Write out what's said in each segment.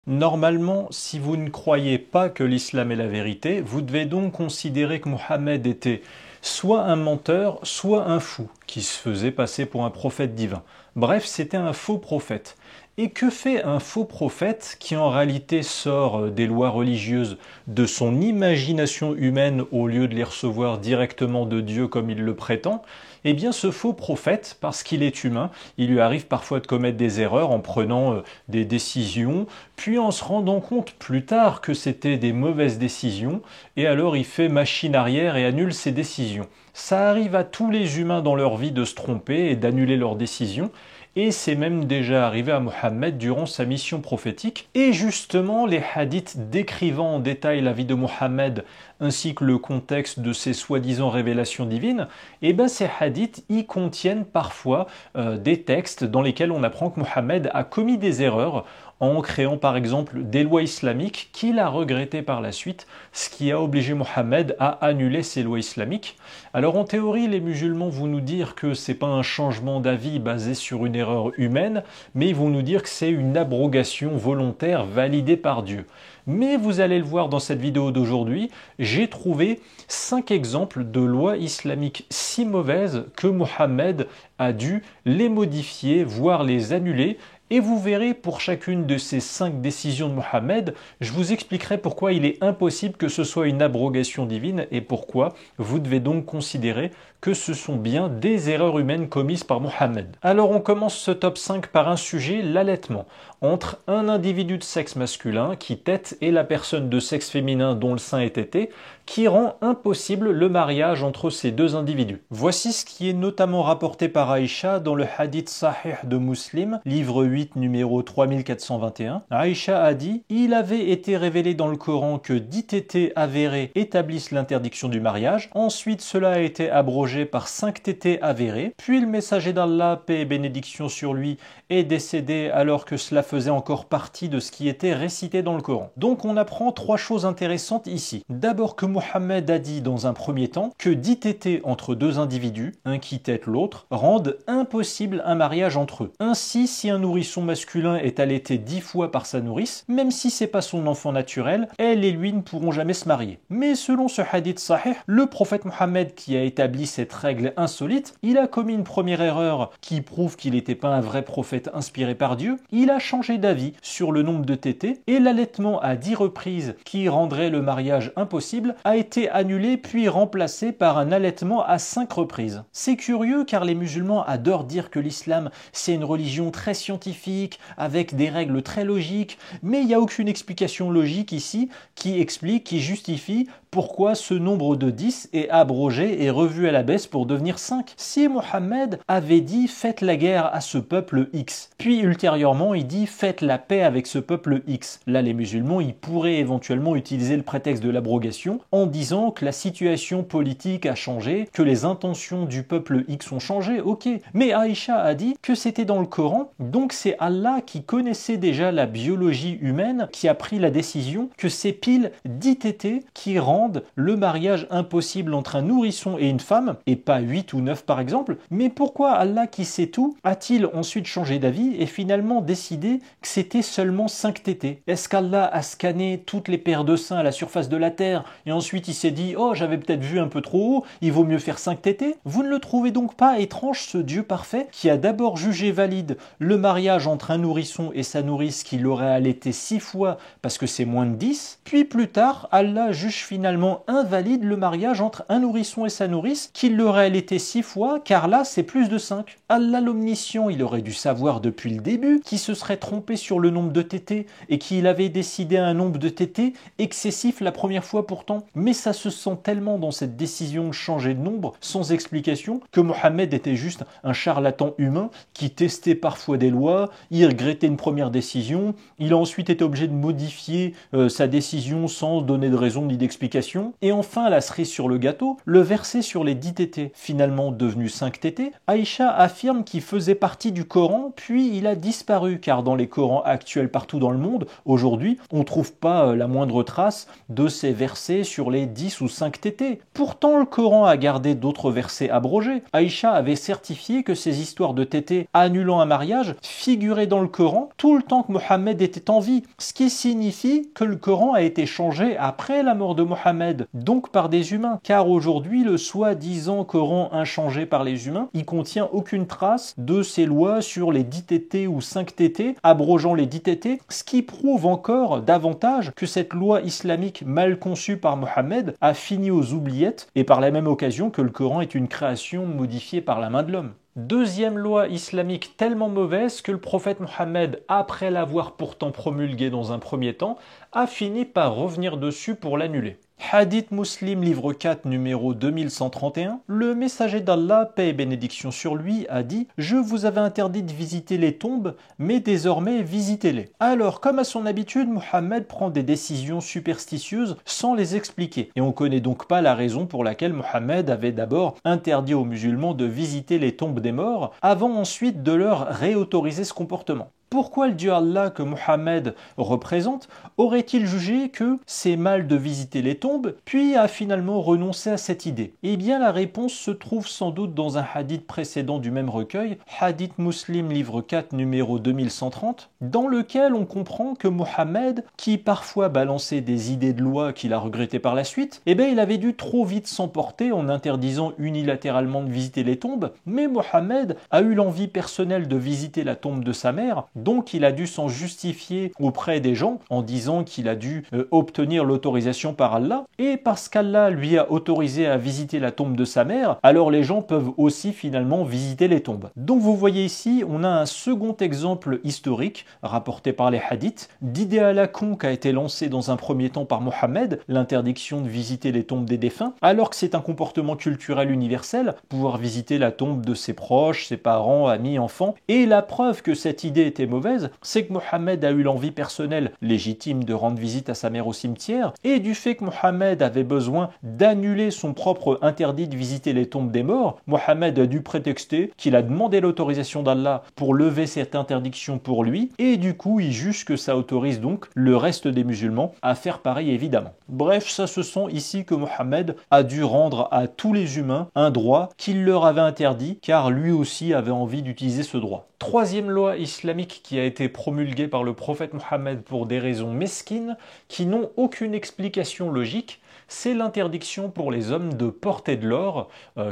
Normalement, si vous ne croyez pas que l'islam est la vérité, vous devez donc considérer que Mohammed était soit un menteur, soit un fou, qui se faisait passer pour un prophète divin. Bref, c'était un faux prophète. Et que fait un faux prophète qui en réalité sort des lois religieuses de son imagination humaine au lieu de les recevoir directement de Dieu comme il le prétend? Eh bien ce faux prophète, parce qu'il est humain, il lui arrive parfois de commettre des erreurs en prenant des décisions, puis en se rendant compte plus tard que c'était des mauvaises décisions, et alors il fait machine arrière et annule ses décisions. Ça arrive à tous les humains dans leur vie de se tromper et d'annuler leurs décisions, et c'est même déjà arrivé à Mohammed durant sa mission prophétique. Et justement, les hadiths décrivant en détail la vie de Mohammed ainsi que le contexte de ses soi-disant révélations divines, et ben ces hadiths y contiennent parfois des textes dans lesquels on apprend que Mohammed a commis des erreurs en créant par exemple des lois islamiques qu'il a regrettées par la suite, ce qui a obligé Mohammed à annuler ces lois islamiques. Alors en théorie, les musulmans vont nous dire que c'est pas un changement d'avis basé sur une erreur humaine, mais ils vont nous dire que c'est une abrogation volontaire validée par Dieu. Mais vous allez le voir dans cette vidéo d'aujourd'hui, j'ai trouvé 5 exemples de lois islamiques si mauvaises que Mohammed a dû les modifier, voire les annuler. Et vous verrez pour chacune de ces 5 décisions de Mohammed, je vous expliquerai pourquoi il est impossible que ce soit une abrogation divine et pourquoi vous devez donc considérer que ce sont bien des erreurs humaines commises par Mohammed. Alors on commence ce top 5 par un sujet, l'allaitement, entre un individu de sexe masculin qui tète et la personne de sexe féminin dont le sein est tété, qui rend impossible le mariage entre ces deux individus. Voici ce qui est notamment rapporté par Aïcha dans le hadith sahih de Muslim, livre 8, numéro 3421. Aïcha a dit « Il avait été révélé dans le Coran que 10 tétés avérés établissent l'interdiction du mariage. Ensuite, cela a été abrogé par 5 tétés avérés. Puis le messager d'Allah, paix et bénédiction sur lui, est décédé alors que cela faisait encore partie de ce qui était récité dans le Coran. » Donc on apprend 3 choses intéressantes ici. D'abord que Mohammed a dit dans un premier temps que 10 tétés entre deux individus, un qui tète l'autre, rendent impossible un mariage entre eux. Ainsi, si un nourrisson masculin est allaité 10 fois par sa nourrice, même si c'est pas son enfant naturel, elle et lui ne pourront jamais se marier. Mais selon ce hadith sahih, le prophète Mohammed qui a établi cette règle insolite, il a commis une première erreur qui prouve qu'il n'était pas un vrai prophète inspiré par Dieu. Il a changé d'avis sur le nombre de tétés et l'allaitement à 10 reprises qui rendrait le mariage impossible a été annulé puis remplacé par un allaitement à 5 reprises. C'est curieux car les musulmans adorent dire que l'islam c'est une religion très scientifique avec des règles très logiques, mais il n'y a aucune explication logique ici qui explique, qui justifie pourquoi ce nombre de 10 est abrogé et revu à la baisse pour devenir 5. Si Mohammed avait dit faites la guerre à ce peuple X, puis ultérieurement il dit faites la paix avec ce peuple X, là les musulmans ils pourraient éventuellement utiliser le prétexte de l'abrogation en disant que la situation politique a changé, que les intentions du peuple X ont changé, ok. Mais Aïcha a dit que c'était dans le Coran, donc c'est Allah qui connaissait déjà la biologie humaine qui a pris la décision que c'est pile 10 tétés qui rendent le mariage impossible entre un nourrisson et une femme, et pas 8 ou 9 par exemple. Mais pourquoi Allah qui sait tout a-t-il ensuite changé d'avis et finalement décidé que c'était seulement 5 tétés? Est-ce qu'Allah a scanné toutes les paires de seins à la surface de la Terre et ensuite il s'est dit « Oh, j'avais peut-être vu un peu trop haut, il vaut mieux faire 5 tétés » Vous ne le trouvez donc pas étrange ce Dieu parfait qui a d'abord jugé valide le mariage entre un nourrisson et sa nourrice qui l'aurait allaité 6 fois parce que c'est moins de 10, puis plus tard Allah juge finalement invalide le mariage entre un nourrisson et sa nourrice qui l'aurait allaité 6 fois car là c'est plus de 5. Allah l'omniscient, il aurait dû savoir depuis le début qu'il se serait trompé sur le nombre de tétés et qu'il avait décidé un nombre de tétés excessif la première fois pourtant. Mais ça se sent tellement dans cette décision de changer de nombre sans explication que Mohammed était juste un charlatan humain qui testait parfois des lois, il regrettait une première décision, il a ensuite été obligé de modifier sa décision sans donner de raison ni d'explication explications. Et enfin, la cerise sur le gâteau, le verset sur les 10 tétés, finalement devenu 5 tétés. Aïcha affirme qu'il faisait partie du Coran, puis il a disparu, car dans les Corans actuels partout dans le monde, aujourd'hui, on ne trouve pas la moindre trace de ces versets sur les 10 ou 5 tétés. Pourtant, le Coran a gardé d'autres versets abrogés. Aïcha avait certifié que ces histoires de tétés annulant un mariage figuraient dans le Coran tout le temps que Mohammed était en vie, ce qui signifie que le Coran a été changé après la mort de Mohammed, donc par des humains, car aujourd'hui le soi-disant Coran inchangé par les humains, il contient aucune trace de ces lois sur les 10 tétés ou 5 tétés, abrogeant les 10 tétés, ce qui prouve encore davantage que cette loi islamique mal conçue par Mohammed a fini aux oubliettes, et par la même occasion que le Coran est une création modifiée par la main de l'homme. Deuxième loi islamique tellement mauvaise que le prophète Mohammed, après l'avoir pourtant promulguée dans un premier temps, a fini par revenir dessus pour l'annuler. Hadith Muslim, livre 4, numéro 2131, le messager d'Allah, paix et bénédiction sur lui, a dit « Je vous avais interdit de visiter les tombes, mais désormais visitez-les. » Alors, comme à son habitude, Mohammed prend des décisions superstitieuses sans les expliquer. Et on ne connaît donc pas la raison pour laquelle Mohammed avait d'abord interdit aux musulmans de visiter les tombes des morts, avant ensuite de leur réautoriser ce comportement. Pourquoi le Dieu Allah que Mohammed représente aurait-il jugé que c'est mal de visiter les tombes, puis a finalement renoncé à cette idée? Eh bien la réponse se trouve sans doute dans un hadith précédent du même recueil, Hadith Muslim livre 4 numéro 2130, dans lequel on comprend que Mohammed, qui parfois balançait des idées de loi qu'il a regrettées par la suite, eh bien il avait dû trop vite s'emporter en interdisant unilatéralement de visiter les tombes, mais Mohammed a eu l'envie personnelle de visiter la tombe de sa mère. Donc il a dû s'en justifier auprès des gens en disant qu'il a dû obtenir l'autorisation par Allah. Et parce qu'Allah lui a autorisé à visiter la tombe de sa mère, alors les gens peuvent aussi finalement visiter les tombes. Donc vous voyez ici, on a un second exemple historique rapporté par les hadiths d'idéal à con qui a été lancé dans un premier temps par Mohammed, l'interdiction de visiter les tombes des défunts, alors que c'est un comportement culturel universel, pouvoir visiter la tombe de ses proches, ses parents, amis, enfants. Et la preuve que cette idée était mauvaise, c'est que Mohammed a eu l'envie personnelle légitime de rendre visite à sa mère au cimetière, et du fait que Mohammed avait besoin d'annuler son propre interdit de visiter les tombes des morts, Mohammed a dû prétexter qu'il a demandé l'autorisation d'Allah pour lever cette interdiction pour lui, et du coup il juge que ça autorise donc le reste des musulmans à faire pareil évidemment. Bref, ça se sent ici que Mohammed a dû rendre à tous les humains un droit qu'il leur avait interdit, car lui aussi avait envie d'utiliser ce droit. Troisième loi islamique qui a été promulguée par le prophète Mohammed pour des raisons mesquines qui n'ont aucune explication logique, c'est l'interdiction pour les hommes de porter de l'or,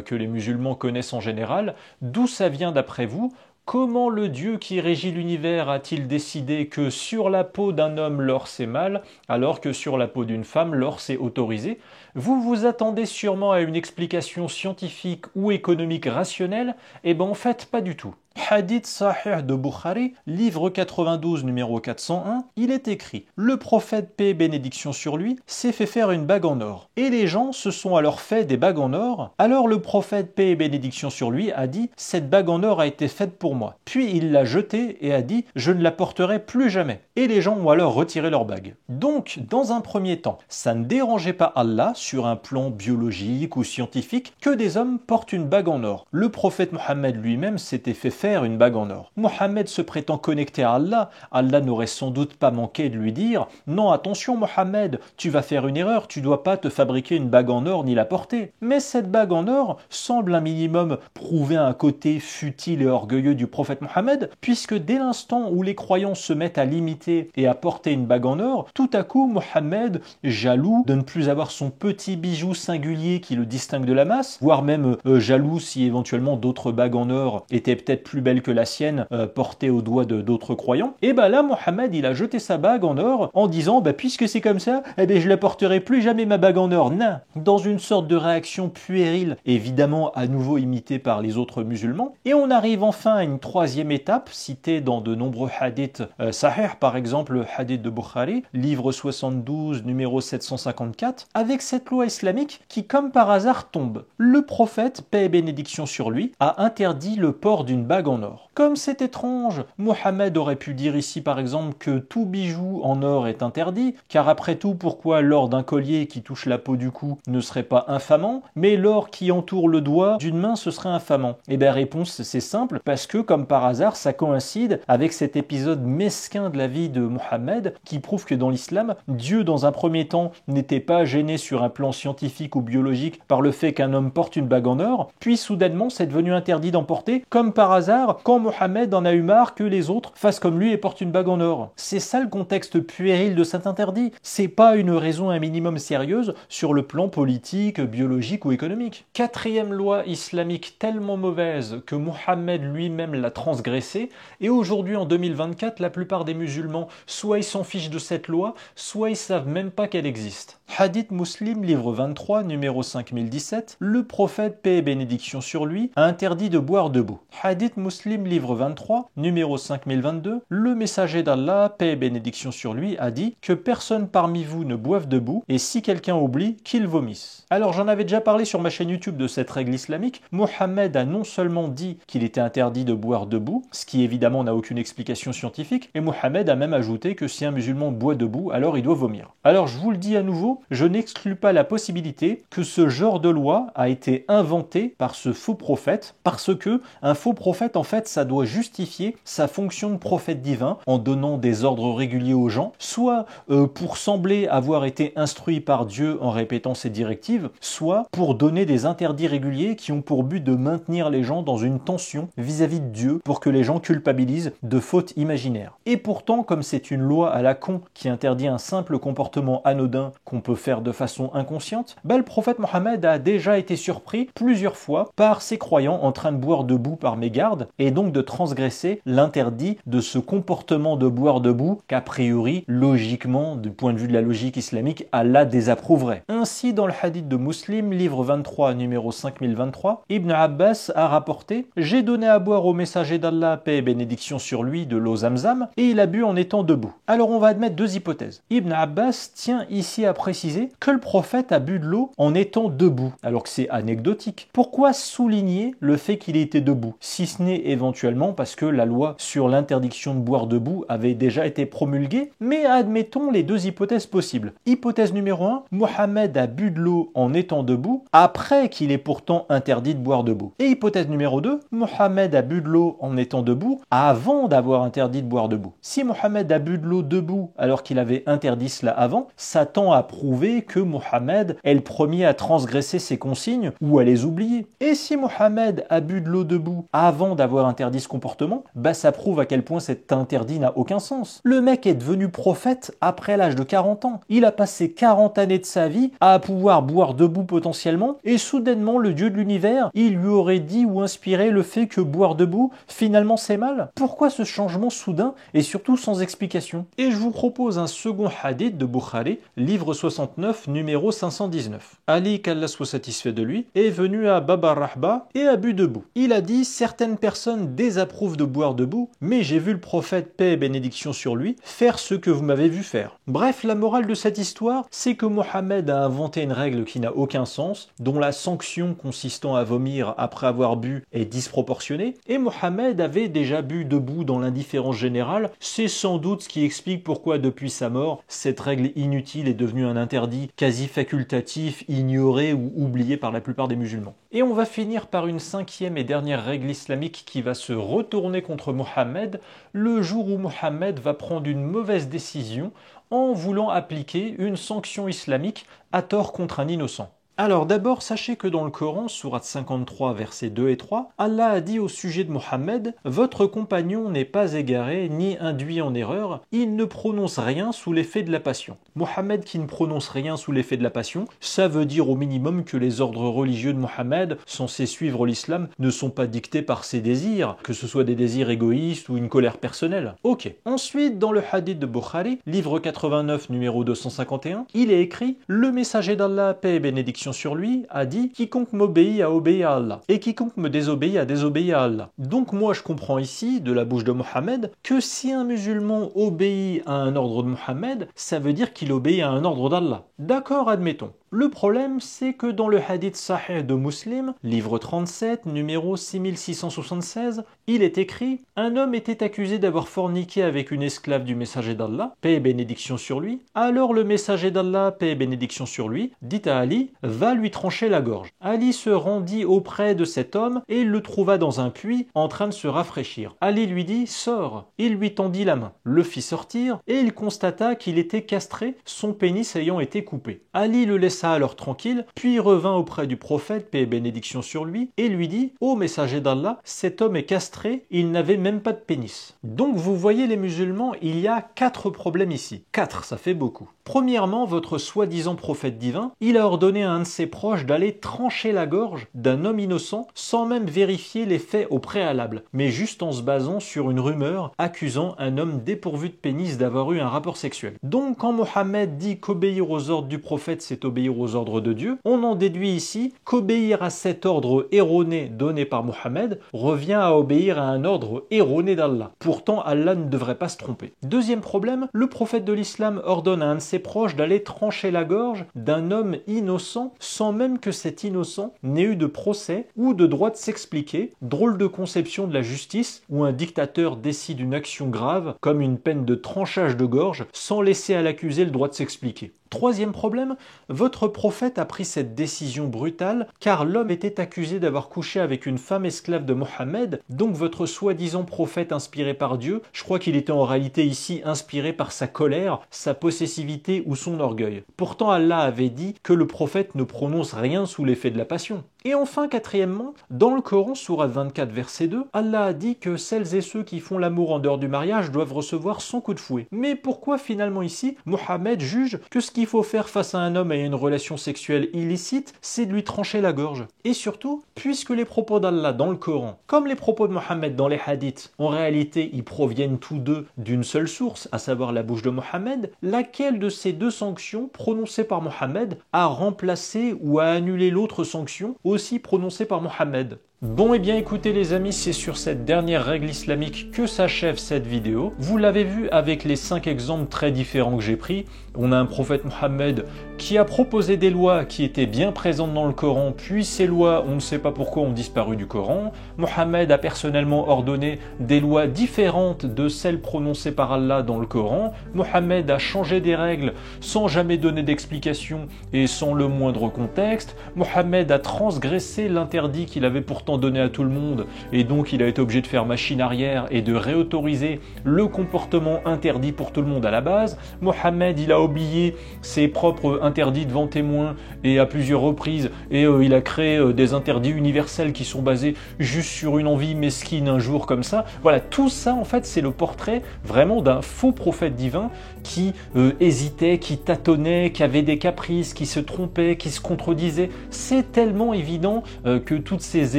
que les musulmans connaissent en général. D'où ça vient d'après vous? Comment le Dieu qui régit l'univers a-t-il décidé que sur la peau d'un homme l'or c'est mal, alors que sur la peau d'une femme l'or c'est autorisé? Vous vous attendez sûrement à une explication scientifique ou économique rationnelle? Eh ben en fait pas du tout. Hadith Sahih de Bukhari, livre 92 numéro 401, il est écrit « Le prophète, paix et bénédiction sur lui, s'est fait faire une bague en or. Et les gens se sont alors fait des bagues en or. Alors le prophète, paix et bénédiction sur lui, a dit « Cette bague en or a été faite pour moi. » Puis il l'a jetée et a dit « Je ne la porterai plus jamais. » Et les gens ont alors retiré leur bague. Donc, dans un premier temps, ça ne dérangeait pas Allah sur un plan biologique ou scientifique que des hommes portent une bague en or. Le prophète Mohammed lui-même s'était fait faire une bague en or. Mohammed se prétend connecté à Allah. Allah n'aurait sans doute pas manqué de lui dire « Non, attention Mohammed, tu vas faire une erreur, tu dois pas te fabriquer une bague en or ni la porter. » Mais cette bague en or semble un minimum prouver un côté futile et orgueilleux du prophète Mohammed, puisque dès l'instant où les croyants se mettent à l'imiter et à porter une bague en or, tout à coup Mohammed, jaloux de ne plus avoir son petit bijou singulier qui le distingue de la masse, voire même jaloux si éventuellement d'autres bagues en or étaient peut-être plus belle que la sienne portée au doigt de d'autres croyants, et bah là Mohammed il a jeté sa bague en or en disant bah puisque c'est comme ça, eh ben je la porterai plus jamais ma bague en or. Non, dans une sorte de réaction puérile, évidemment à nouveau imitée par les autres musulmans. Et on arrive enfin à une troisième étape citée dans de nombreux hadiths sahih, par exemple le hadith de Bukhari, livre 72 numéro 754, avec cette loi islamique qui comme par hasard tombe. Le prophète, paix et bénédiction sur lui, a interdit le port d'une bague bague en or. Comme c'est étrange, Mohammed aurait pu dire ici par exemple que tout bijou en or est interdit, car après tout, pourquoi l'or d'un collier qui touche la peau du cou ne serait pas infamant, mais l'or qui entoure le doigt d'une main ce serait infamant? Eh bien réponse, c'est simple, parce que comme par hasard, ça coïncide avec cet épisode mesquin de la vie de Mohammed qui prouve que dans l'islam, Dieu dans un premier temps n'était pas gêné sur un plan scientifique ou biologique par le fait qu'un homme porte une bague en or, puis soudainement c'est devenu interdit d'en porter, comme par hasard, quand Mohammed en a eu marre que les autres fassent comme lui et portent une bague en or. C'est ça le contexte puéril de cet interdit. C'est pas une raison un minimum sérieuse sur le plan politique, biologique ou économique. Quatrième loi islamique tellement mauvaise que Mohammed lui-même l'a transgressée, et aujourd'hui en 2024, la plupart des musulmans, soit ils s'en fichent de cette loi, soit ils savent même pas qu'elle existe. Hadith Muslim, livre 23, numéro 5017, le prophète, paix et bénédiction sur lui, a interdit de boire debout. Hadith Muslim, livre 23, numéro 5022, le messager d'Allah, paix et bénédiction sur lui, a dit que personne parmi vous ne boive debout, et si quelqu'un oublie, qu'il vomisse. Alors j'en avais déjà parlé sur ma chaîne YouTube de cette règle islamique. Mohammed a non seulement dit qu'il était interdit de boire debout, ce qui évidemment n'a aucune explication scientifique, et Mohammed a même ajouté que si un musulman boit debout, alors il doit vomir. Alors je vous le dis à nouveau, je n'exclus pas la possibilité que ce genre de loi a été inventé par ce faux prophète, parce que un faux prophète, en fait, ça doit justifier sa fonction de prophète divin en donnant des ordres réguliers aux gens, soit pour sembler avoir été instruit par Dieu en répétant ses directives, soit pour donner des interdits réguliers qui ont pour but de maintenir les gens dans une tension vis-à-vis de Dieu pour que les gens culpabilisent de fautes imaginaires. Et pourtant, comme c'est une loi à la con qui interdit un simple comportement anodin qu'on peut faire de façon inconsciente, le prophète Mohammed a déjà été surpris plusieurs fois par ses croyants en train de boire debout par mégarde et donc de transgresser l'interdit de ce comportement de boire debout qu'a priori, logiquement, du point de vue de la logique islamique, Allah désapprouverait. Ainsi, dans le hadith de Muslim, livre 23, numéro 5023, Ibn Abbas a rapporté « J'ai donné à boire au messager d'Allah, paix et bénédiction sur lui, de l'eau Zamzam, et il a bu en étant debout. » Alors on va admettre deux hypothèses. Ibn Abbas tient ici à préciser que le prophète a bu de l'eau en étant debout, alors que c'est anecdotique. Pourquoi souligner le fait qu'il était debout, si ce n'est éventuellement parce que la loi sur l'interdiction de boire debout avait déjà été promulguée? Mais admettons les deux hypothèses possibles. Hypothèse numéro 1, Mohammed a bu de l'eau en étant debout, après qu'il est pourtant interdit de boire debout. Et hypothèse numéro 2, Mohammed a bu de l'eau en étant debout, avant d'avoir interdit de boire debout. Si Mohammed a bu de l'eau debout alors qu'il avait interdit cela avant, ça tend à prouver que Mohammed est le premier à transgresser ses consignes ou à les oublier. Et si Mohammed a bu de l'eau debout avant d'avoir interdit ce comportement, ça prouve à quel point cet interdit n'a aucun sens. Le mec est devenu prophète après l'âge de 40 ans. Il a passé 40 années de sa vie à pouvoir boire debout potentiellement, et soudainement le Dieu de l'univers, il lui aurait dit ou inspiré le fait que boire debout, finalement c'est mal. Pourquoi ce changement soudain et surtout sans explication? Et je vous propose un second hadith de Bukhari, livre 69, numéro 519. Ali, qu'Allah soit satisfait de lui, est venu à Bab al-Rahba et a bu debout. Il a dit « Certaines personnes désapprouvent de boire debout, mais j'ai vu le prophète, paix et bénédiction sur lui, faire ce que vous m'avez vu faire. » Bref, la morale de cette histoire, c'est que Mohammed a inventé une règle qui n'a aucun sens, dont la sanction consistant à vomir après avoir bu est disproportionnée, et Mohammed avait déjà bu debout dans l'indifférence générale. C'est sans doute ce qui explique pourquoi depuis sa mort, cette règle inutile est devenue un interdit quasi facultatif, ignoré ou oublié par la plupart des musulmans. Et on va finir par une cinquième et dernière règle islamique qui va se retourner contre Mohammed le jour où Mohammed va prendre une mauvaise décision en voulant appliquer une sanction islamique à tort contre un innocent. Alors d'abord, sachez que dans le Coran, sourate 53, versets 2 et 3, Allah a dit au sujet de Mohammed « Votre compagnon n'est pas égaré ni induit en erreur, il ne prononce rien sous l'effet de la passion. » Mohammed qui ne prononce rien sous l'effet de la passion, ça veut dire au minimum que les ordres religieux de Mohammed, censés suivre l'islam, ne sont pas dictés par ses désirs, que ce soit des désirs égoïstes ou une colère personnelle. Ok. Ensuite, dans le hadith de Bukhari, livre 89, numéro 251, il est écrit « Le messager d'Allah, paix et bénédiction sur lui, a dit « Quiconque m'obéit a obéi à Allah, et quiconque me désobéit a désobéi à Allah. » Donc moi je comprends ici, de la bouche de Mohammed, que si un musulman obéit à un ordre de Mohammed, ça veut dire qu'il obéit à un ordre d'Allah. D'accord, admettons. Le problème, c'est que dans le hadith sahih de Muslim, livre 37, numéro 6676, il est écrit « Un homme était accusé d'avoir forniqué avec une esclave du messager d'Allah, paix et bénédiction sur lui. Alors le messager d'Allah, paix et bénédiction sur lui, dit à Ali « Va lui trancher la gorge ». Ali se rendit auprès de cet homme et il le trouva dans un puits en train de se rafraîchir. Ali lui dit « Sors ». Il lui tendit la main, le fit sortir et il constata qu'il était castré, son pénis ayant été coupé. Ali le laissa alors tranquille, puis revint auprès du prophète, paix et bénédiction sur lui, et lui dit « Ô messager d'Allah, cet homme est castré, il n'avait même pas de pénis ». Donc vous voyez les musulmans, il y a 4 problèmes ici. 4, ça fait beaucoup. Premièrement, votre soi-disant prophète divin, il a ordonné à un de ses proches d'aller trancher la gorge d'un homme innocent sans même vérifier les faits au préalable, mais juste en se basant sur une rumeur accusant un homme dépourvu de pénis d'avoir eu un rapport sexuel. Donc quand Mohammed dit qu'obéir aux ordres du prophète c'est obéir aux ordres de Dieu, on en déduit ici qu'obéir à cet ordre erroné donné par Mohammed revient à obéir à un ordre erroné d'Allah. Pourtant Allah ne devrait pas se tromper. Deuxième problème, le prophète de l'islam ordonne à un de ses proches d'aller trancher la gorge d'un homme innocent sans même que cet innocent n'ait eu de procès ou de droit de s'expliquer. Drôle de conception de la justice où un dictateur décide une action grave comme une peine de tranchage de gorge sans laisser à l'accusé le droit de s'expliquer. Troisième problème, votre prophète a pris cette décision brutale car l'homme était accusé d'avoir couché avec une femme esclave de Mohammed, donc votre soi-disant prophète inspiré par Dieu, je crois qu'il était en réalité ici inspiré par sa colère, sa possessivité ou son orgueil. Pourtant Allah avait dit que le prophète ne prononce rien sous l'effet de la passion. Et enfin, quatrièmement, dans le Coran, sourate 24, verset 2, Allah a dit que celles et ceux qui font l'amour en dehors du mariage doivent recevoir 100 coups de fouet. Mais pourquoi finalement ici, Mohammed juge que ce qu'il faut faire face à un homme ayant une relation sexuelle illicite, c'est de lui trancher la gorge? Et surtout, puisque les propos d'Allah dans le Coran, comme les propos de Mohammed dans les hadiths, en réalité, ils proviennent tous deux d'une seule source, à savoir la bouche de Mohammed, laquelle de ces deux sanctions prononcées par Mohammed a remplacé ou a annulé l'autre sanction aussi prononcée par Mohammed? Bon et bien écoutez les amis, c'est sur cette dernière règle islamique que s'achève cette vidéo. Vous l'avez vu avec les 5 exemples très différents que j'ai pris. On a un prophète Mohammed qui a proposé des lois qui étaient bien présentes dans le Coran, puis ces lois, on ne sait pas pourquoi, ont disparu du Coran. Mohammed a personnellement ordonné des lois différentes de celles prononcées par Allah dans le Coran. Mohammed a changé des règles sans jamais donner d'explication et sans le moindre contexte. Mohammed a transgressé l'interdit qu'il avait pourtant donné à tout le monde et donc il a été obligé de faire machine arrière et de réautoriser le comportement interdit pour tout le monde à la base. Mohammed, il a oublié ses propres interdits devant témoins et à plusieurs reprises et il a créé des interdits universels qui sont basés juste sur une envie mesquine un jour comme ça. Voilà, tout ça en fait c'est le portrait vraiment d'un faux prophète divin qui hésitait, qui tâtonnait, qui avait des caprices, qui se trompait, qui se contredisait. C'est tellement évident que toutes ces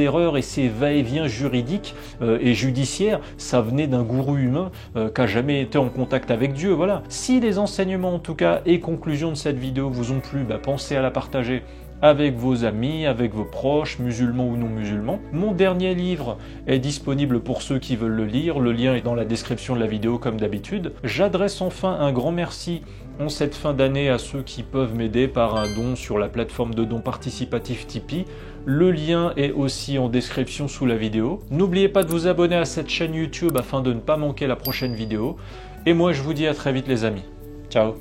erreurs et ces va-et-vient juridiques et judiciaires, ça venait d'un gourou humain qui n'a jamais été en contact avec Dieu. Voilà. Si les enseignements en tout cas et conclusions de cette vidéo vous ont plu, pensez à la partager avec vos amis, avec vos proches, musulmans ou non musulmans. Mon dernier livre est disponible pour ceux qui veulent le lire, le lien est dans la description de la vidéo comme d'habitude. J'adresse enfin un grand merci en cette fin d'année à ceux qui peuvent m'aider par un don sur la plateforme de dons participatif Tipeee. Le lien est aussi en description sous la vidéo. N'oubliez pas de vous abonner à cette chaîne YouTube afin de ne pas manquer la prochaine vidéo. Et moi je vous dis à très vite les amis. Ciao.